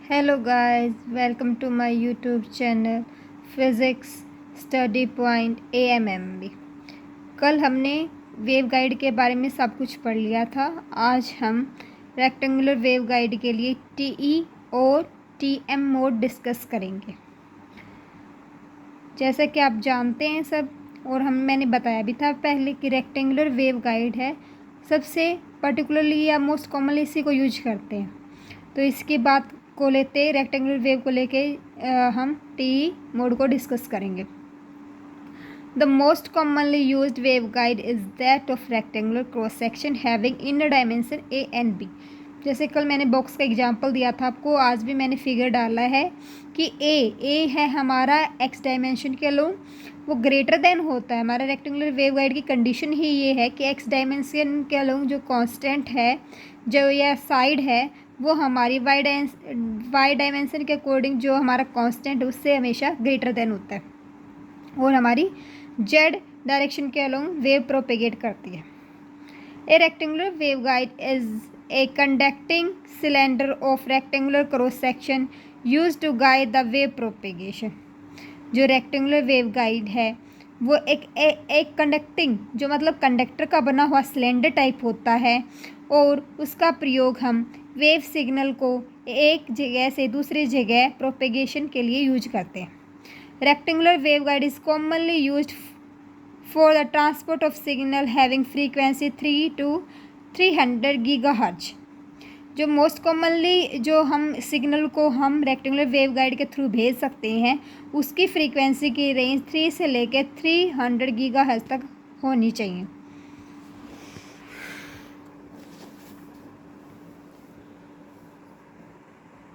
Hello guys, welcome to my YouTube channel Physics Study Point AMMB। कल हमने wave guide के बारे में सब कुछ पढ़ लिया था। आज हम रेक्टेंगुलर वेव गाइड के लिए TE और TM मोड डिस्कस करेंगे। जैसा कि आप जानते हैं सब, और मैंने बताया भी था पहले कि रेक्टेंगुलर वेव गाइड है, सबसे पर्टिकुलरली या मोस्ट कॉमनली इसी को यूज करते हैं। तो इसकी बात को लेते रेक्टेंगुलर वेव को लेके हम TE मोड को डिस्कस करेंगे। The most commonly used wave guide is that of rectangular cross section having inner dimension A and B। जैसे कल मैंने बॉक्स का एग्जांपल दिया था आपको, आज भी मैंने फिगर डाला है कि A है हमारा x डायमेंशन के अलोंग, वो ग्रेटर देन होता है। हमारा रेक्टेंगुलर वेव गाइड की कंडीशन ही ये है कि x डायमेंशन के अलोंग जो कांस्टेंट है, जो यह साइड है, वो हमारी वाई डायमेंशन के अकॉर्डिंग जो हमारा कांस्टेंट उससे हमेशा ग्रेटर देन होता है, और हमारी जेड डायरेक्शन के अलोंग वेव प्रोपेगेट करती है। A rectangular wave guide is a conducting cylinder of rectangular cross section use to guide the wave propagation. जो रेक्टेंगुलर वेव गाइड है वो एक कंडक्टिंग, जो मतलब कंडक्टर का बना हुआ सिलेंडर टाइप होता है, और उसका प्रयोग हम वेव सिग्नल को एक जगह से दूसरी जगह प्रोपेगेशन के लिए यूज करते हैं। Rectangular wave guide is commonly used for the transport of signal having frequency 3 to 300 gigahertz. जो मोस्ट कॉमनली जो हम सिग्नल को हम रेक्टेंगुलर वेव गाइड के थ्रू भेज सकते हैं, उसकी फ्रीक्वेंसी की रेंज 3 से लेकर 300 गीगाहर्ट्ज तक होनी चाहिए।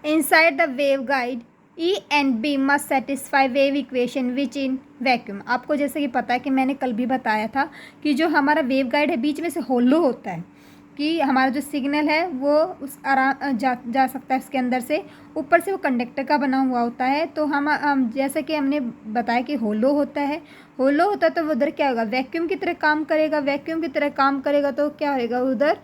Inside the waveguide, E and B must satisfy wave equation which in vacuum। आपको जैसे कि पता है कि मैंने कल भी बताया था कि जो हमारा वेव गाइड है बीच में से होलो होता है, कि हमारा जो सिग्नल है वो उस आराम जा सकता है उसके अंदर से, ऊपर से वो कंडक्टर का बना हुआ होता है। तो हम जैसे कि हमने बताया कि होलो होता है तो वो उधर क्या होगा, वैक्यूम की तरह काम करेगा। वैक्यूम की तरह काम करेगा तो क्या होएगा, उधर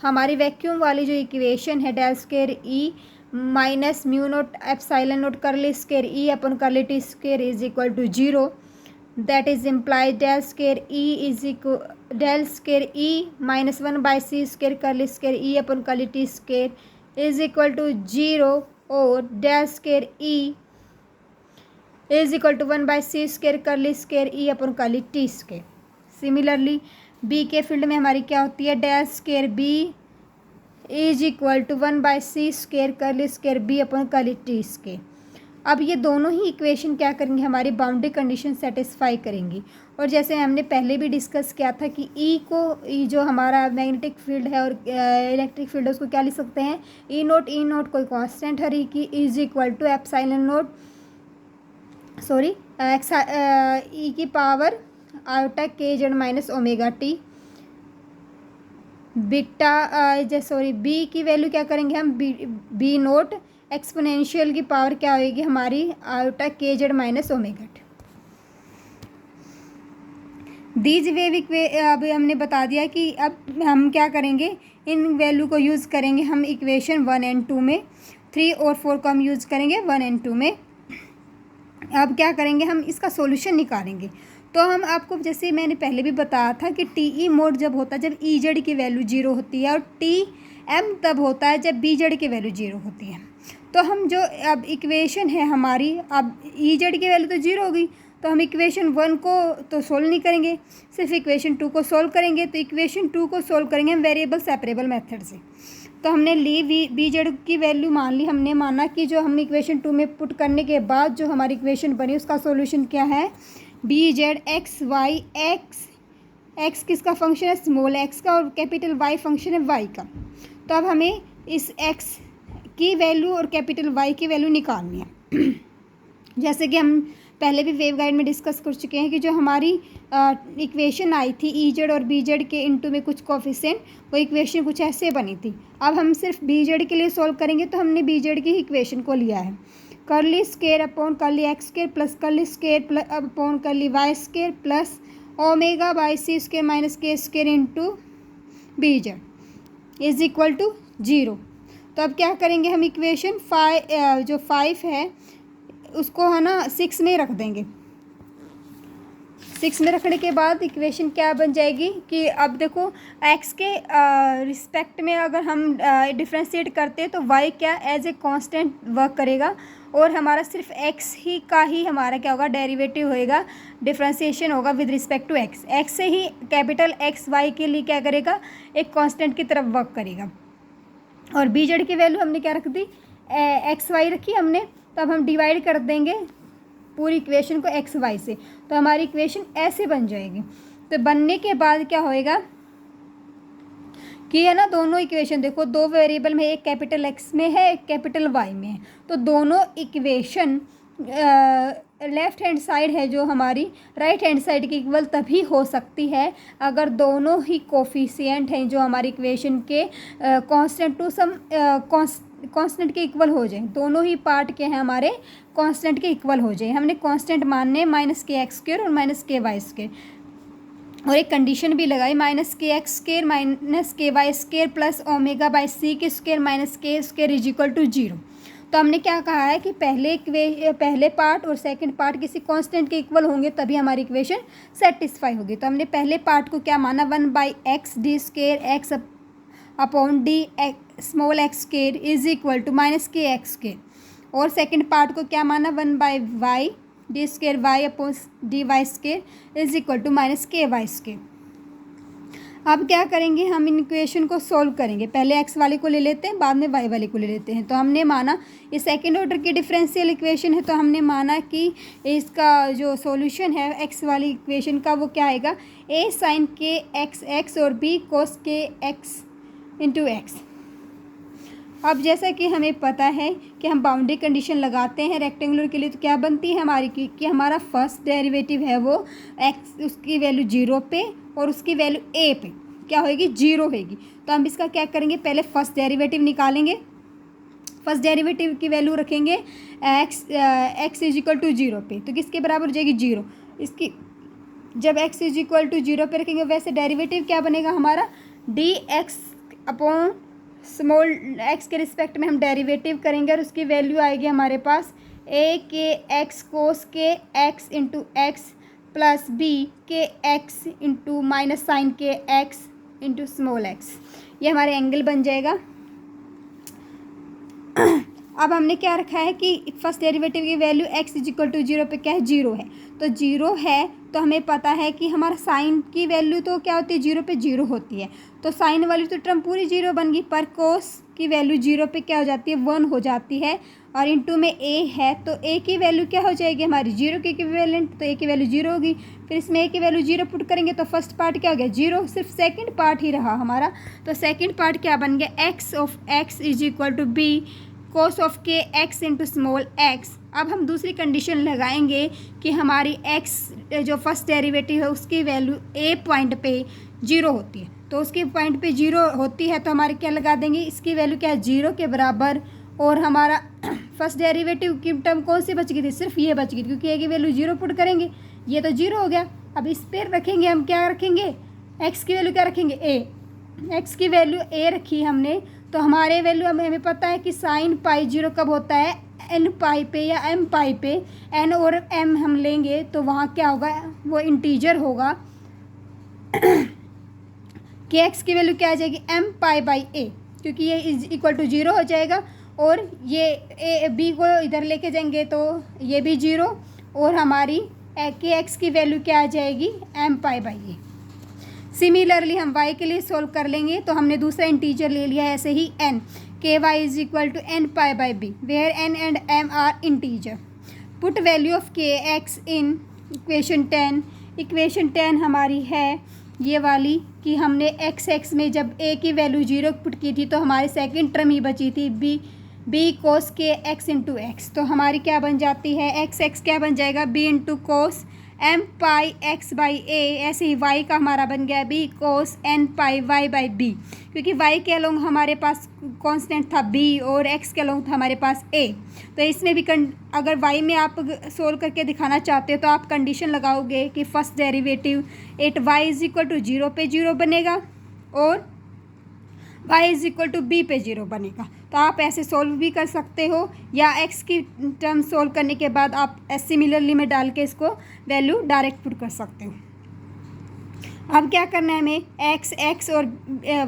हमारी वैक्यूम वाली जो इक्वेशन है del square E minus mu naught epsilon naught curly square E upon curly t square is equal to 0। That is implies del square E is equal del square E minus 1/c square curly square E upon curly t square is equal to 0, और del square E is equal to 1/c square curly square E upon curly t square. Similarly B के field में हमारी क्या होती है, del square B is equal to 1/c square curly square B upon curly t square. अब ये दोनों ही equation क्या करेंगे, हमारी बाउंड्री कंडीशन सेटिस्फाई करेंगी। और जैसे हमने पहले भी डिस्कस किया था कि E जो हमारा मैग्नेटिक फील्ड है और इलेक्ट्रिक फील्ड है, उसको क्या लिख सकते हैं, E नोट कोई कांस्टेंट है E की, is equal to epsilon naught E की power iota k z minus omega t B की वैल्यू क्या करेंगे हम, बी नोट एक्सपोनेंशियल की पावर क्या होगी हमारी iota k z minus omega t. These wave अभी हमने बता दिया कि अब हम क्या करेंगे, इन वैल्यू को यूज़ करेंगे हम इक्वेशन 1 और 2 में। 3 और 4 को हम यूज़ करेंगे 1 और 2 में। अब क्या करेंगे, हम इसका सॉल्यूशन निकालेंगे। तो हम आपको जैसे मैंने पहले भी बताया था कि TE मोड जब होता है जब EZ की वैल्यू 0 होती है, और TM तब होता है जब BZ की वैल्यू 0 होती है। तो हम जो अब इक्वेशन है हमारी, अब EZ की वैल्यू तो 0 होगी, तो हम इक्वेशन 1 को तो सोल्व नहीं करेंगे, सिर्फ इक्वेशन 2 को सोल्व करेंगे। तो इक्वेशन 2 को सोल्व करेंगे हम वेरिएबल सेपरेबल मेथड से। तो हमने ली BZ की वैल्यू मान ली, हमने माना कि जो हम इक्वेशन 2 में पुट करने के बाद जो हमारी इक्वेशन बनी उसका सॉल्यूशन क्या है, BZ x y x किसका फंक्शन है, स्मॉल x का, और कैपिटल Y फंक्शन है y का। तो अब हमें इस x की वैल्यू और कैपिटल Y की वैल्यू निकालनी है। जैसे कि हम पहले भी वेव गाइड में डिस्कस कर चुके हैं कि जो हमारी इक्वेशन आई थी EZ और BZ के इनटू में कुछ कोफिशिएंट, वो इक्वेशन कुछ ऐसे बनी थी। अब हम सिर्फ BZ के लिए सॉल्व करेंगे, तो हमने BZ की इक्वेशन को लिया है, curly square upon curly x square plus curly square upon curly y square plus omega by c square minus k square into BZ is equal to 0। तो अब क्या करेंगे हम, इक्वेशन जो 5 है उसको है ना 6 में रख देंगे। 6 में रखने के बाद इक्वेशन क्या बन जाएगी कि अब देखो x के रिस्पेक्ट में अगर हम डिफ्रेंशिएट करते हैं तो y क्या एज ए कांस्टेंट वर्क करेगा और हमारा सिर्फ x ही का ही हमारा क्या होगा, डेरिवेटिव होएगा, डिफ्रेंशिएशन होगा विद रिस्पेक्ट टू x से ही कैपिटल x y के लिए क्या करेगा, एक कांस्टेंट की तरफ वर्क करेगा। और b जेड की वैल्यू हमने क्या रख दी, एक्स वाई रखी हमने, तो अब हम डिवाइड कर देंगे पूरी इक्वेशन को एक्स वाई से, तो हमारी इक्वेशन ऐसे बन जाएगी। तो बनने के बाद क्या होएगा कि है ना, दोनों इक्वेशन देखो, दो वेरिएबल में, एक कैपिटल एक्स में है, एक कैपिटल वाई में है, तो दोनों इक्वेशन लेफ्ट हैंड साइड है जो हमारी राइट हैंड साइड की इक्वल तभी हो सकती है अगर दोनों ही कोफिशिएंट हैं जो हमारी इक्वेशन के कांस्टेंट टू सम कांस्टेंट के इक्वल हो जाए। दोनों ही पार्ट के हैं हमारे कांस्टेंट के इक्वल हो जाए। हमने कांस्टेंट मानने माइनस के एक्स स्क्वायर और माइनस के वाई स्क्वायर, और एक कंडीशन भी लगाई minus k x square minus k y square plus omega by c के square minus k square is equal to 0। तो हमने क्या कहा है कि पहले पार्ट और सेकंड पार्ट किसी कांस्टेंट के इक्वल होंगे तभी हमारी इक्वेशन सेटिस्फाई होगी। तो हमने पहले पार्ट को क्या माना, 1/x d square x upon d small x square is equal to minus k x square, और सेकंड पार्ट को क्या माना, 1/y d square y upon d y square is equal to minus k y square. अब क्या करेंगे, हम in equation को solve करेंगे। पहले x वाले को ले लेते हैं, बाद में y वाले को ले लेते हैं। तो हमने माना ये सेकेंड ऑर्डर की डिफरेंशियल इक्वेशन है, तो हमने माना कि इसका जो सॉल्यूशन है x वाली इक्वेशन का वो क्या आएगा, a sin के x और b cos के x इंटू एक्स। अब जैसा कि हमें पता है कि हम बाउंड्री कंडीशन लगाते हैं रेक्टेंगुलर के लिए, तो क्या बनती है हमारी कि हमारा फर्स्ट डेरिवेटिव है वो x, उसकी वैल्यू 0 पे और उसकी वैल्यू a पे क्या होएगी, 0 होएगी। तो हम इसका क्या करेंगे, पहले फर्स्ट डेरिवेटिव निकालेंगे। फर्स्ट डेरिवेटिव की वैल्यू रखेंगे x इज इक्वल टू 0 पे, तो किसके बराबर हो जाएगी, 0। इसकी जब x इज इक्वल टू 0 पे रखेंगे, वैसे डेरिवेटिव क्या बनेगा हमारा, dx अपॉन स्मॉल x के रिस्पेक्ट में हम डेरिवेटिव करेंगे और उसकी वैल्यू आएगी हमारे पास a के x कोस के x into x plus b के x इंटू माइनस साइन के x इंटू स्मॉल x। ये हमारे एंगल बन जाएगा। अब हमने क्या रखा है कि फर्स्ट डेरिवेटिव की value x is equal to 0 पे क्या है, 0 है। तो 0 है तो हमें पता है कि हमारा साइन की वैल्यू तो क्या होती है, 0 पे 0 होती है, तो साइन वाली तो टर्म पूरी 0 बन गई, पर कोस की वैल्यू 0 पे क्या हो जाती है, 1 हो जाती है। और इंटू में a है तो a की वैल्यू क्या हो जाएगी हमारी, 0 के इक्विवेलेंट, तो a की वैल्यू 0 होगी। फिर इसमें a की वैल्यू 0 पुट करेंगे तो फर्स्ट पार्ट क्या हो गया, 0, सिर्फ सेकंड पार्ट ही रहा हमारा। तो सेकंड पार्ट क्या बन गया, x of x is equal to b cos of k x into small x। अब हम दूसरी कंडीशन लगाएंगे कि हमारी x जो फर्स्ट डेरिवेटिव है उसकी वैल्यू a पॉइंट पे 0 होती है, तो उसके पॉइंट पे 0 होती है तो हमारे क्या लगा देंगे, इसकी वैल्यू क्या है, 0 के बराबर। और हमारा फर्स्ट डेरिवेटिव की टर्म कौन सी बच गई थी, सिर्फ ये बच गई, क्योंकि a की वैल्यू 0 पुट करेंगे, ये तो 0 हो गया। अब इस पर रखेंगे हम, क्या रखेंगे, x की वैल्यू क्या रखेंगे, a, x की वैल्यू a रखी हमने, तो हमारे वैल्यू हमें पता है कि साइन पाई 0 कब होता है, n पाई पे या m पाई पे, n और m हम लेंगे तो वहाँ क्या होगा, वो इंटीजर होगा कि x की वैल्यू क्या आ जाएगी, m पाई बाई a, क्योंकि ये इज इक्वल टू 0 हो जाएगा। और ये b को इधर लेके जाएंगे तो ये भी 0, और हमारी के x की वैल्यू क्या आ जाएगी, m pi by a। Similarly हम y के लिए सोल्व कर लेंगे, तो हमने दूसरा इंटीजर ले लिया है ऐसे ही n, k y is equal to n pi by b, where n and m are integer. Put value of k x in equation 10। Equation 10 हमारी है ये वाली कि हमने x में जब a की वैल्यू 0 पुट की थी तो हमारी सेकंड टर्म ही बची थी b कोस के x इंटू एक्स। तो हमारी क्या बन जाती है, x क्या बन जाएगा, b into cos m pi x by a। ऐसे ही y का हमारा बन गया b cos n pi y by b, क्योंकि y के अलोंग हमारे पास कांस्टेंट था b और x के अलोंग था हमारे पास a। तो इसमें भी अगर y में आप सोल्व करके दिखाना चाहते हो तो आप कंडीशन लगाओगे कि first derivative at y is equal to 0 पे 0 बनेगा और y is equal to b पे 0 बनेगा। तो आप ऐसे सोल्व भी कर सकते हो, या एक्स की टर्म सोल्व करने के बाद आप सिमिलरली में डाल के इसको वैल्यू डायरेक्ट पुट कर सकते हो। अब क्या करना है हमें, एक्स और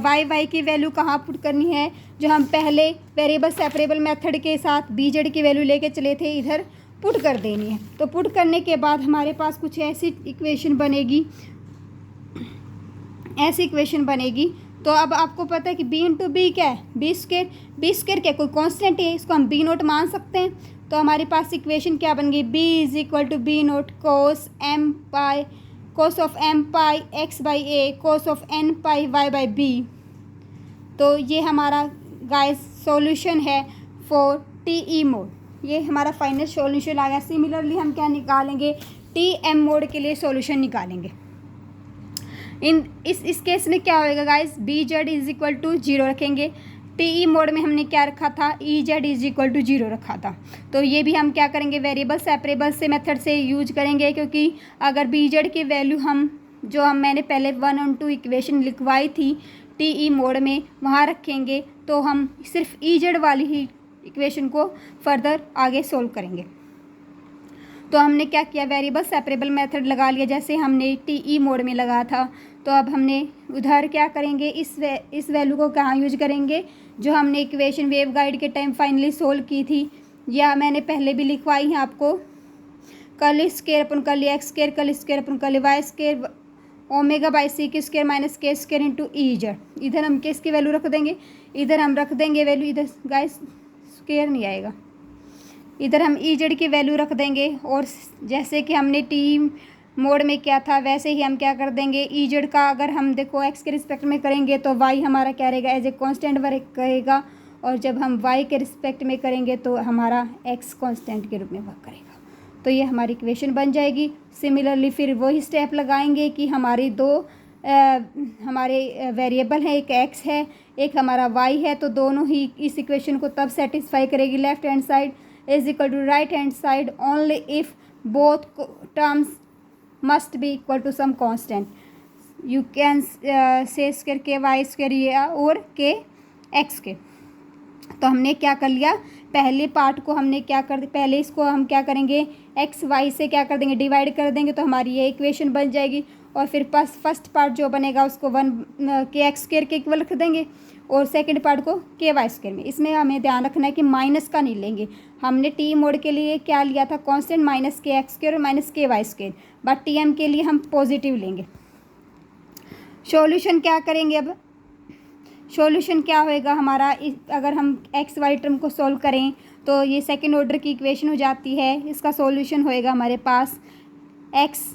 वाई की वैल्यू कहाँ पुट करनी है, जो हम पहले वेरिएबल सेपरेबल मेथड के साथ बीजेड की वैल्यू लेके चले थे, इधर पुट कर देनी है। तो पुट करने के बाद हमारे पास कुछ ऐसी इक्वेशन बनेगी। तो अब आपको पता है कि बी इंटू बी क्या है, बी स्क्र क्या, कोई कॉन्स्टेंट है, इसको हम बी नोट मान सकते हैं। तो हमारे पास इक्वेशन क्या बन गई, B is equal to B naught cos of m pi x by a cos of n pi y by b. तो ये हमारा गाइस सॉल्यूशन है फॉर टी ई मोड। ये हमारा फाइनल सॉल्यूशन आ गया। सिमिलरली हम क्या निकालेंगे, टी एम मोड के लिए सॉल्यूशन निकालेंगे। इस केस में क्या होएगा guys, B z is equal to 0 रखेंगे। टी ई मोड में हमने क्या रखा था, E z is equal to 0 रखा था। तो ये भी हम क्या करेंगे, वेरिएबल सेपरेबल से मेथड से यूज करेंगे, क्योंकि अगर बी जेड की वैल्यू मैंने पहले 1 और 2 इक्वेशन लिखवाई थी टी ई मोड में, वहाँ रखेंगे, तो हम सिर्फ ई जेड वाली ही इक्वेशन को फर्दर आगे सोल्व करेंगे। तो हमने क्या किया, वेरिएबल सेपरेबल मेथड लगा लिया, जैसे हमने टी ई मोड में लगा था। तो अब हमने उधर क्या करेंगे, इस वैल्यू को कहाँ यूज करेंगे, जो हमने इक्वेशन वेव गाइड के टाइम फाइनली सोल्व की थी, या मैंने पहले भी लिखवाई है आपको, कर्ल स्क्वायर अपन curl x square curl square अपन curl y square omega by c की square minus k square into e z. इधर हम किसकी वैल्यू रख देंगे, इधर हम रख देंगे वैल्यू, इधर गाइस स्क्वायर नहीं आएगा, इधर हम ई जेड की वैल्यू रख देंगे। और जैसे कि हमने टी मोड में क्या था, वैसे ही हम क्या कर देंगे, ई जेड का अगर हम देखो एक्स के रिस्पेक्ट में करेंगे तो वाई हमारा क्या रहेगा, एज ए कॉन्स्टेंट वर्क करेगा, और जब हम वाई के रिस्पेक्ट में करेंगे तो हमारा एक्स कॉन्स्टेंट के रूप में वर्क करेगा। तो ये हमारी इक्वेशन बन जाएगी। सिमिलरली फिर वही स्टेप लगाएंगे कि हमारे हमारे वेरिएबल हैं, एक एक्स है एक हमारा वाई है, तो दोनों ही इस इक्वेशन को तब सेटिस्फाई करेगी, left hand side is equal to right hand side only if both terms must be equal to some constant. You can say square k y square या और के एक्स के। तो हमने क्या कर लिया, पहले पार्ट को हमने क्या कर, पहले इसको हम क्या करेंगे, एक्स वाई से क्या कर देंगे, डिवाइड कर देंगे, तो हमारी ये इक्वेशन बन जाएगी। और फिर फर्स्ट पार्ट जो बनेगा उसको 1 के एक्स स्क्वायर के इक्वल रख देंगे, और सेकंड पार्ट को के वाई स्क्वायर में। इसमें हमें ध्यान रखना है कि माइनस का नहीं लेंगे। हमने टी मोड के लिए क्या लिया था, constant minus k x square और minus k y square, but T M के लिए हम पॉजिटिव लेंगे। सॉल्यूशन क्या करेंगे, अब सॉल्यूशन क्या होएगा हमारा, अगर हम एक्स वाई टर्म को सॉल्व करें तो ये सेकंड ऑर्डर की इक्वेशन हो जाती है। इसका सॉल्यूशन होएगा हमारे पास x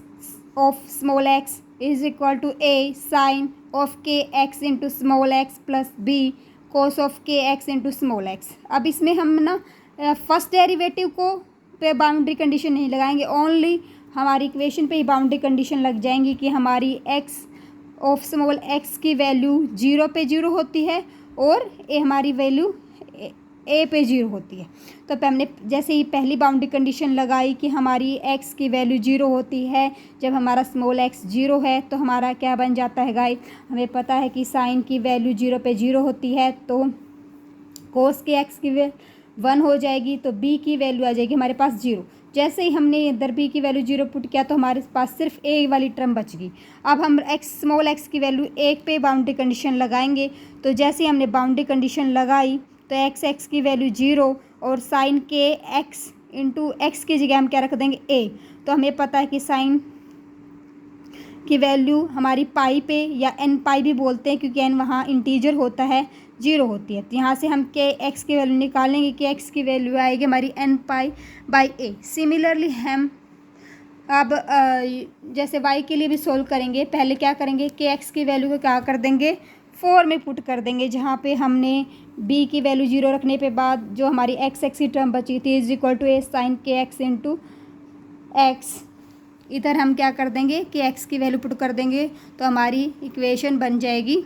of small x is equal to a sine of k x into small x plus b cos of k x into small x. अब इसमें हम ना फर्स्ट डेरिवेटिव को पे बाउंड्री कंडीशन नहीं लगाएंगे, ओनली हमारी इक्वेशन पे ही बाउंड्री कंडीशन लग जाएंगी कि हमारी एक्स ऑफ स्मॉल एक्स की वैल्यू 0 पे 0 होती है और हमारी वैल्यू ए पे 0 होती है। तो हमने जैसे ही पहली बाउंड्री कंडीशन लगाई कि हमारी एक्स की वैल्यू 0 होती है, जब हमारा स्मॉल एक्स 0 है तो हमारा क्या बन जाता है गाइस, हमें पता है कि साइन की वैल्यू 0 पे 0 होती है, तो कोस के एक्स की वैल्यू 1 हो जाएगी, तो बी की वैल्यू आ जाएगी हमारे पास 0। जैसे ही हमने इधर बी की वैल्यू 0 पुट किया तो हमारे पास सिर्फ ए वाली टर्म बच गई। अब हम स्मॉल एक्स की वैल्यू 1 पे बाउंड्री कंडीशन लगाएंगे, तो जैसे ही हमने बाउंड्री कंडीशन लगाई तो एक्स की वैल्यू 0 और sign k x into x की जगह हम क्या रख देंगे ए। तो हमें पता है कि साइन की वैल्यू हमारी पाई पे या एन पाई भी बोलते हैं, क्योंकि एन वहाँ इंटीजर होता है, 0 होती है। तो यहाँ से हम के एक्स की वैल्यू निकालेंगे कि एक्स की वैल्यू आएगी हमारी n pi by a. Similarly हम अब जैसे वाई के लिए भी सोल्व करेंगे, पहले क्या करेंगे कि एक्स की वैल्यू को क्या कर देंगे 4 में पुट कर देंगे, जहाँ पे हमने बी की वैल्यू 0 रखने पे बाद जो हमारी एक्स की टर्म बची थी is equal to a sine k x into x, इधर हम क्या कर देंगे कि एक्स की वैल्यू पुट कर देंगे, तो हमारी इक्वेशन बन जाएगी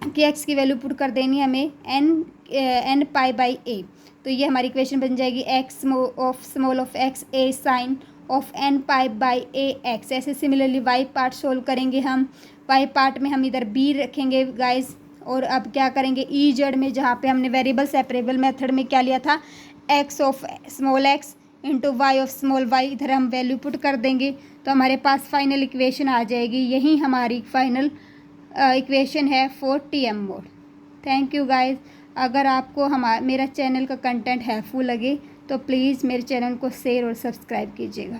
कि एक्स की वैल्यू पुट कर देनी है हमें एन पाई बाई ए। तो ये हमारी इक्वेशन बन जाएगी x of small of x a sine of n pi by a x. ऐसे सिमिलरली वाई पार्ट सोल्व करेंगे हम। वाई पार्ट में हम इधर बी रखेंगे गाइस, और अब क्या करेंगे ई जेड में, जहाँ पे हमने वेरिएबल सेपरेबल मेथड में क्या लिया था, x of small x into y of small y, इधर हम वैल्यू पुट कर देंगे तो हमारे पास फाइनल इक्वेशन आ जाएगी। यही हमारी फाइनल इक्वेशन है for T M mode. Thank you guys. अगर आपको मेरा चैनल का कंटेंट हेल्पफुल लगे तो प्लीज़ मेरे चैनल को शेयर और सब्सक्राइब कीजिएगा।